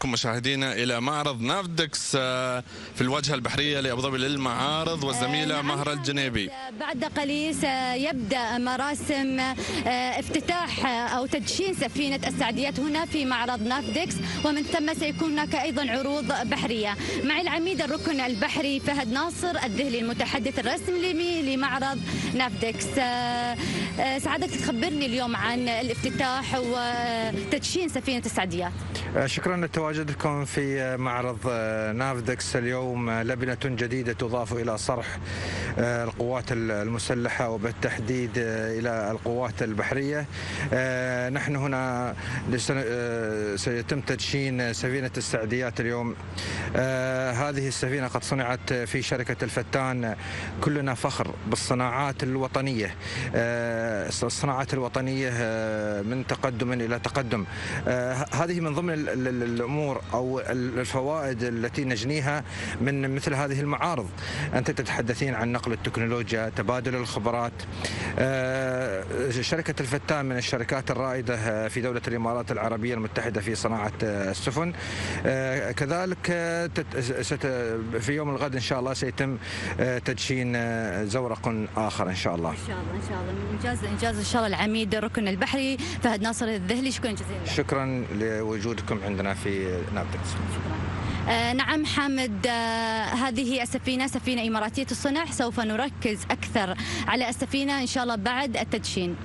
بكم مشاهدينا إلى معرض نافدكس في الواجهة البحرية لأبو ظبي للمعارض، والزميلة مهرة الجنيبي. بعد قليل سيبدأ مراسم افتتاح أو تدشين سفينة السعديات هنا في معرض نافدكس، ومن ثم سيكون هناك أيضا عروض بحرية. معي العميد الركن البحري فهد ناصر الذهلي المتحدث الرسمي لمعرض نافدكس. سعادتك تخبرني اليوم عن الافتتاح وتدشين سفينة السعديات. شكرا لتواجدكم في معرض نافدكس. اليوم لبنة جديدة تضاف إلى صرح القوات المسلحة وبالتحديد إلى القوات البحرية. نحن هنا سيتم تدشين سفينة السعديات اليوم. هذه السفينة قد صنعت في شركة الفتان. كلنا فخر بالصناعات الوطنية، الصناعات الوطنية من تقدم إلى تقدم. هذه من ضمن الأمور أو الفوائد التي نجنيها من مثل هذه المعارض. أنت تتحدثين عن نقل التكنولوجيا، تبادل الخبرات. شركة الفتان من الشركات الرائدة في دولة الإمارات العربية المتحدة في صناعة السفن. كذلك في يوم الغد إن شاء الله سيتم تدشين زورق آخر إن شاء الله. إن شاء الله إنجاز إن شاء الله. العميد الركن البحري فهد ناصر الذهلي، شكرا جزيلا. شكرا لوجودكم عندنا في نافدكس. نعم حامد، هذه السفينة سفينة إماراتية الصنع. سوف نركز أكثر على السفينة إن شاء الله بعد التدشين.